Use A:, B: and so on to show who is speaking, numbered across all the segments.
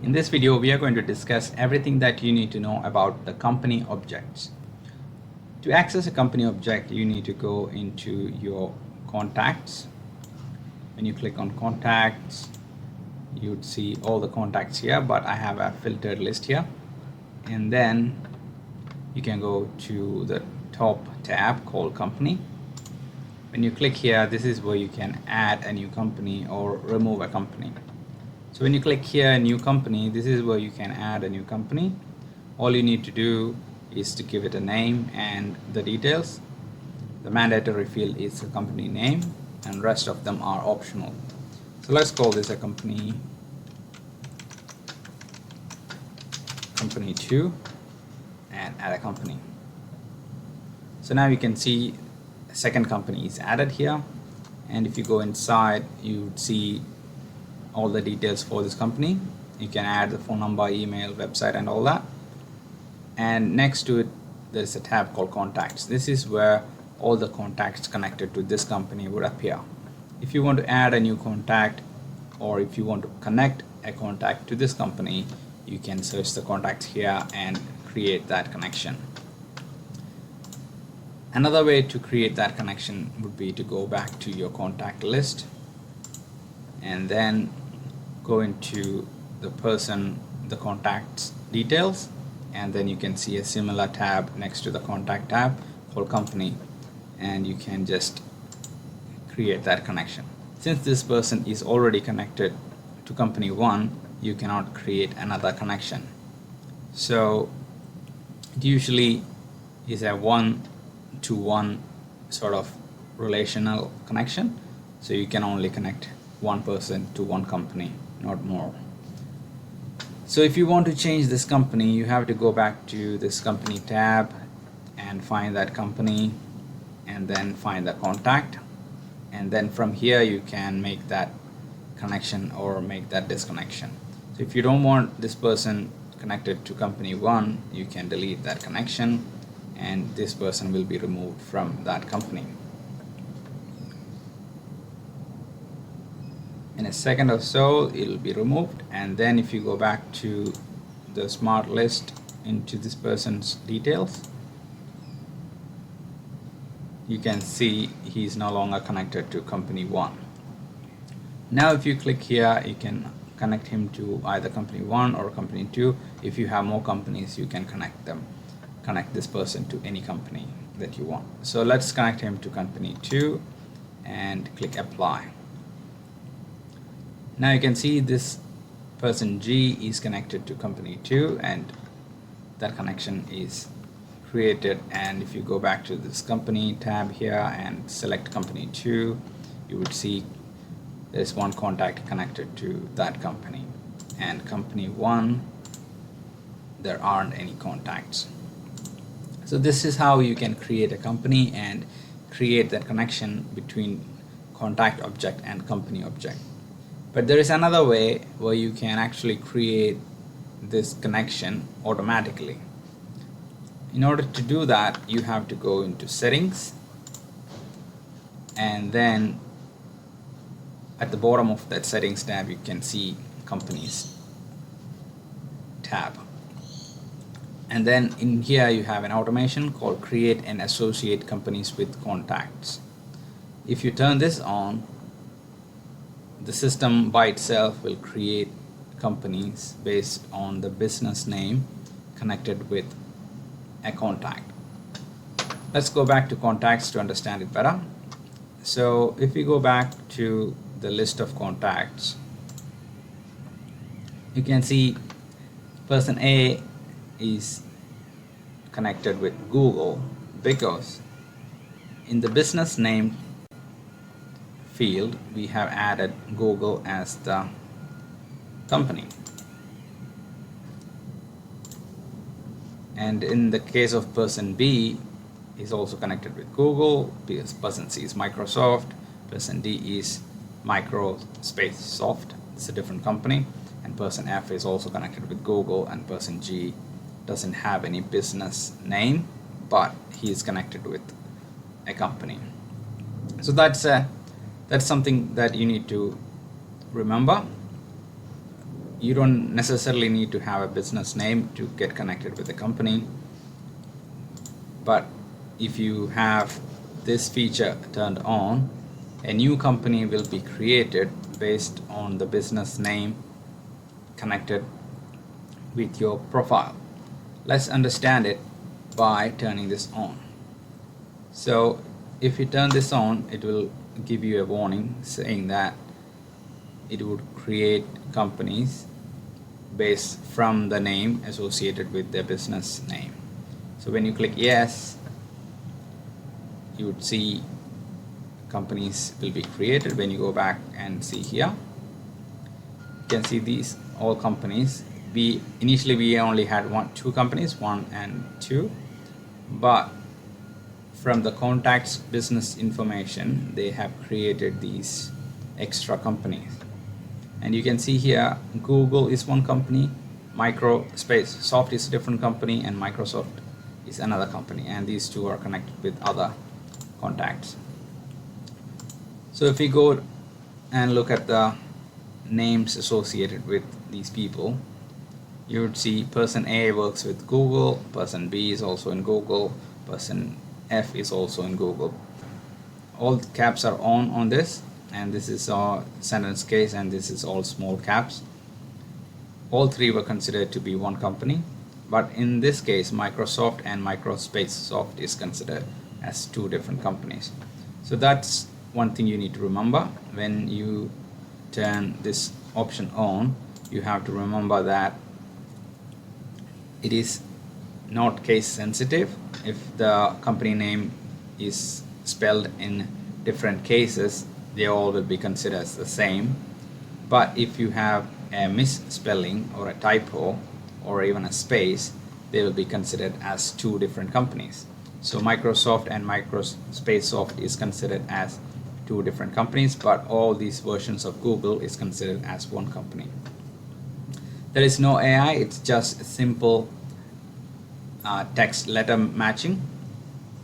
A: In this video, we are going to discuss everything that you need to know about the company objects. To access a company object, you need to go into your contacts. When you click on contacts, you'd see all the contacts here, but I have a filtered list here. And then you can go to the top tab called company. When you click here, this is where you can add a new company or remove a company. So when you click here, new company, this is where you can add a new company. All you need to do is to give it a name and the details. The mandatory field is the company name and rest of them are optional. So let's call this a company 2 and add a company. So now you can see a second company is added here, and if you go inside, you would see all the details for this company. You can add the phone number, email, website, and all that. And next to it, there's a tab called contacts. This is where all the contacts connected to this company would appear. If you want to add a new contact, or if you want to connect a contact to this company, you can search the contacts here and create that connection. Another way to create that connection would be to go back to your contact list and then go into the contact's details, and then you can see a similar tab next to the contact tab called company, and you can just create that connection. Since this person is already connected to company 1, you cannot create another connection. So it usually is a 1-to-1 sort of relational connection, so you can only connect one person to one company, not more. So if you want to change this company, you have to go back to this company tab and find that company and then find the contact, and then from here you can make that connection or make that disconnection. So if you don't want this person connected to company 1, you can delete that connection and this person will be removed from that company. In a second or so, it'll be removed, and then if you go back to the smart list into this person's details, you can see he's no longer connected to company 1. Now if you click here, you can connect him to either company 1 or company 2. If you have more companies, you can connect this person to any company that you want. So let's connect him to company 2 and click apply. Now you can see this person G is connected to company 2 and that connection is created. And if you go back to this company tab here and select company 2, you would see there's one contact connected to that company, and company 1 there aren't any contacts. So this is how you can create a company and create that connection between contact object and company object. But there is another way where you can actually create this connection automatically. In order to do that, you have to go into settings, and then at the bottom of that settings tab you can see companies tab, and then in here you have an automation called create and associate companies with contacts. If you turn this on, the system by itself will create companies based on the business name connected with a contact. Let's go back to contacts to understand it better. So if we go back to the list of contacts, you can see person A is connected with Google because in the business name field we have added Google as the company, and in the case of person B is also connected with Google because person C is Microsoft, person D is Microsoft, it's a different company, and person F is also connected with Google, and person G doesn't have any business name but he is connected with a company. So that's something that you need to remember. you don't necessarily need to have a business name to get connected with the company, but if you have this feature turned on, a new company will be created based on the business name connected with your profile. Let's understand it by turning this on. So if you turn this on, it will give you a warning saying that it would create companies based from the name associated with their business name. So when you click yes, you would see companies will be created. When you go back and see here, you can see these all companies. Initially we only had two companies, 1 and 2, but from the contacts business information they have created these extra companies. And you can see here Google is one company, Soft is a different company, and Microsoft is another company, and these two are connected with other contacts. So if we go and look at the names associated with these people, you would see person A works with Google, person B is also in Google, person F is also in Google. All caps are on this, and this is our sentence case, and this is all small caps. All three were considered to be one company, but in this case Microsoft and Soft is considered as two different companies. So that's one thing you need to remember. When you turn this option on, you have to remember that it is not case sensitive. If the company name is spelled in different cases, they all will be considered as the same. But if you have a misspelling or a typo or even a space, they will be considered as two different companies. So Microsoft and Soft is considered as two different companies, but all these versions of Google is considered as one company. There is no AI, it's just simple text letter matching.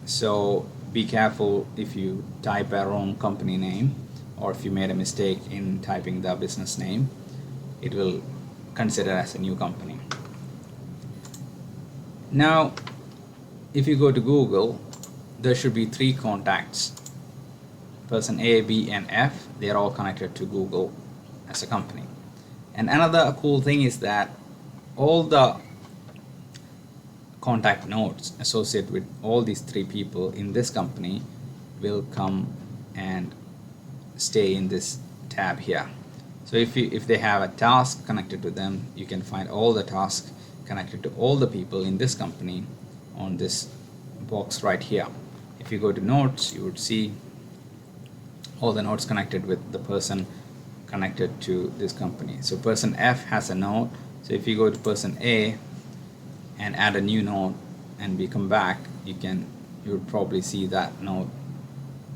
A: So be careful if you type a wrong company name, or if you made a mistake in typing the business name, it will consider as a new company. Now if you go to Google, there should be 3 contacts, person A, B and F. They are all connected to Google as a company. And another cool thing is that all the contact nodes associated with all these 3 people in this company will come and stay in this tab here. So if they have a task connected to them, you can find all the tasks connected to all the people in this company on this box right here. If you go to notes, you would see all the nodes connected with the person connected to this company. So person F has a node. So if you go to person A and add a new node and we come back, you would probably see that node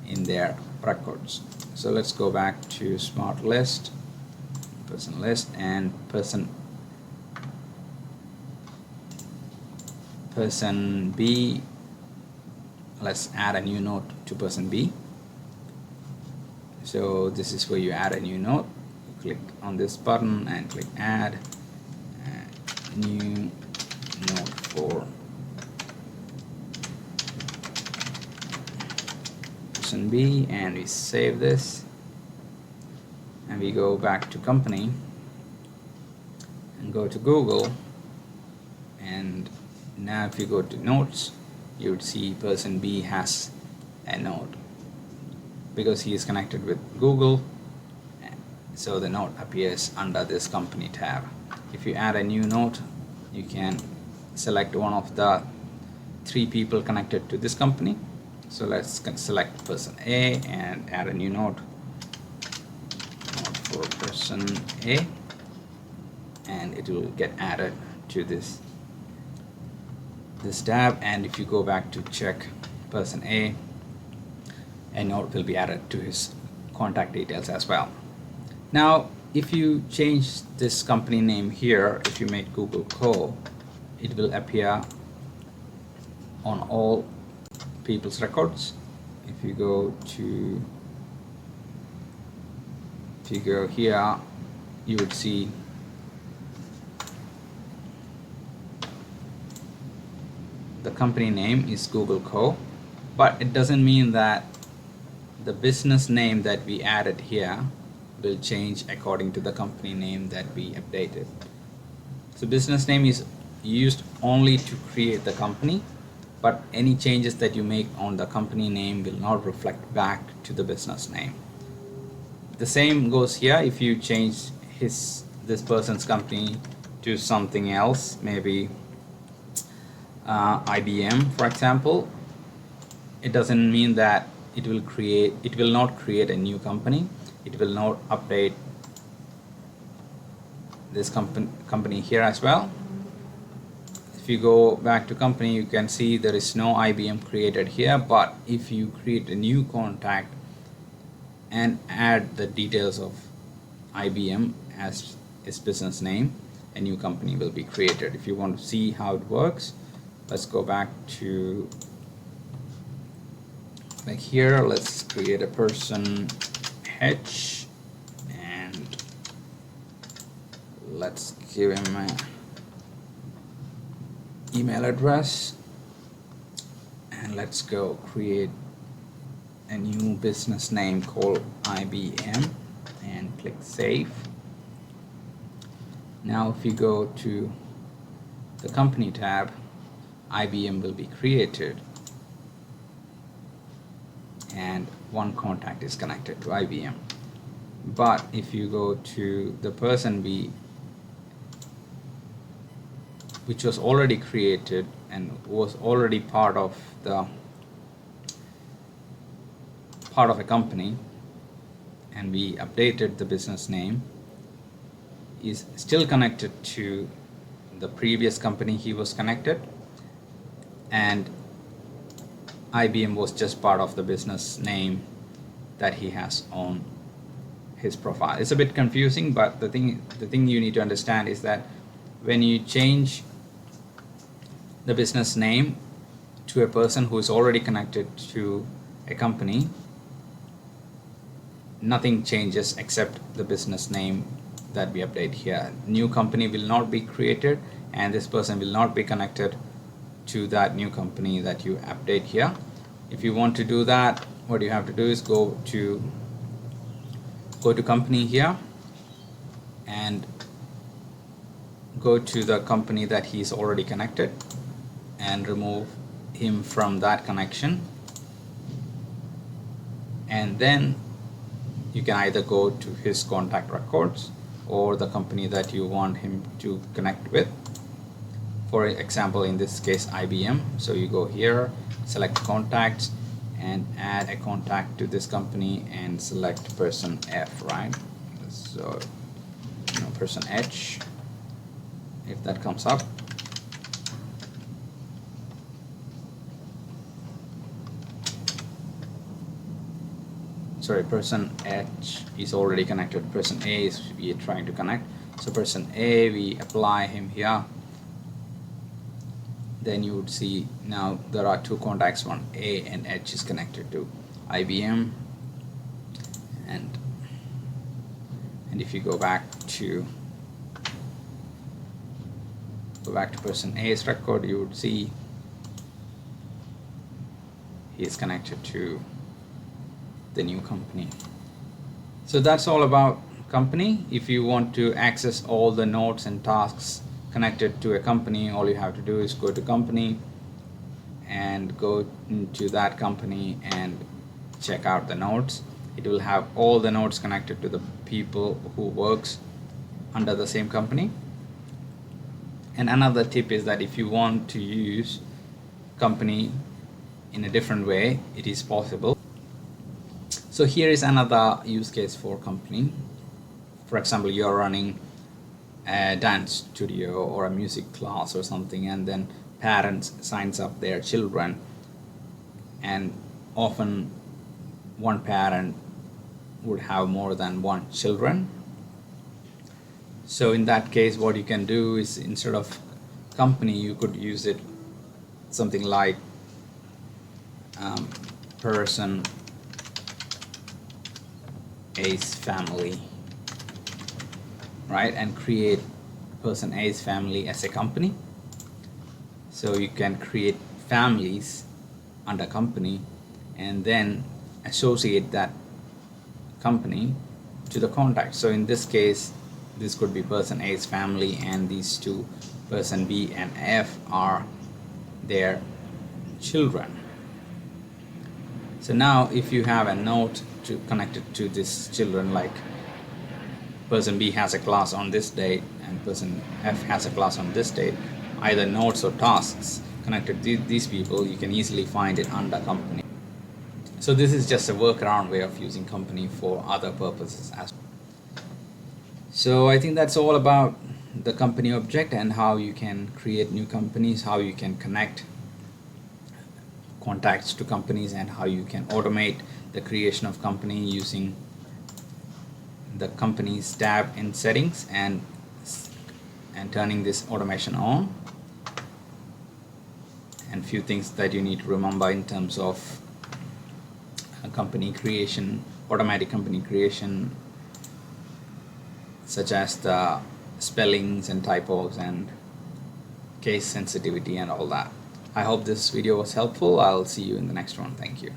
A: in their records. So let's go back to smart list, person list, and person B. Let's add a new node to person B. So this is where you add a new node. Click on this button and click add new node for person B, and we save this and we go back to company and go to Google. And now if you go to notes, you would see person B has a node because he is connected with Google, so the node appears under this company tab. If you add a new node, you can select one of the 3 people connected to this company. So let's select person A and add a new node for person A, and it will get added to this tab. And if you go back to check person A node will be added to his contact details as well. Now if you change this company name here, if you make Google Co, it will appear on all people's records. If you go here, you would see the company name is Google Co, but it doesn't mean that the business name that we added here will change according to the company name that we updated. So business name is used only to create the company, but any changes that you make on the company name will not reflect back to the business name. The same goes here. If you change this person's company to something else, maybe IBM for example, it doesn't mean that it will not create a new company. It will not update this company here as well. If you go back to company, you can see there is no IBM created here, but if you create a new contact and add the details of IBM as its business name, a new company will be created. If you want to see how it works, let's go back to like here. Let's create a person H and let's give him an email address, and let's go create a new business name called IBM and click save. Now if you go to the company tab, IBM will be created and one contact is connected to IBM. But if you go to the person which was already created and was already part of a company, and we updated the business name, is still connected to the previous company he was connected, and IBM was just part of the business name that he has on his profile. It's a bit confusing, but the thing you need to understand is that when you change the business name to a person who is already connected to a company, nothing changes except the business name that we update here. New company will not be created and this person will not be connected to that new company that you update here. If you want to do that, what you have to do is go to company here and go to the company that he's already connected and remove him from that connection, and then you can either go to his contact records or the company that you want him to connect with. For example, in this case IBM, so you go here, select contacts and add a contact to this company and select person F, right? So person H, if that comes up, sorry, person H is already connected. Person A is we are trying to connect. So person A, we apply him here. Then you would see now there are two contacts, one A and H is connected to IBM, and if you go back to person A's record, you would see he is connected to the new company. So that's all about company. If you want to access all the nodes and tasks connected to a company, all you have to do is go to company and go into that company and check out the nodes. It will have all the nodes connected to the people who works under the same company. And another tip is that if you want to use company in a different way, it is possible. So here is another use case for company. For example, you're running a dance studio or a music class or something, and then parents signs up their children, and often one parent would have more than one children. So in that case, what you can do is, instead of company, you could use it something like person A's family, right, and create person A's family as a company. So you can create families under company and then associate that company to the contact. So in this case, this could be person A's family, and these two, person B and F, are their children. So now if you have a note to connect it to this children, like person B has a class on this date and person F has a class on this date, either notes or tasks connected to these people, you can easily find it under company. So this is just a workaround way of using company for other purposes as well. So I think that's all about the company object and how you can create new companies, how you can connect contacts to companies, and how you can automate the creation of company using the companies tab in settings and turning this automation on. And few things that you need to remember in terms of company creation, automatic company creation, such as the spellings and typos and case sensitivity and all that. I hope this video was helpful. I'll see you in the next one. Thank you.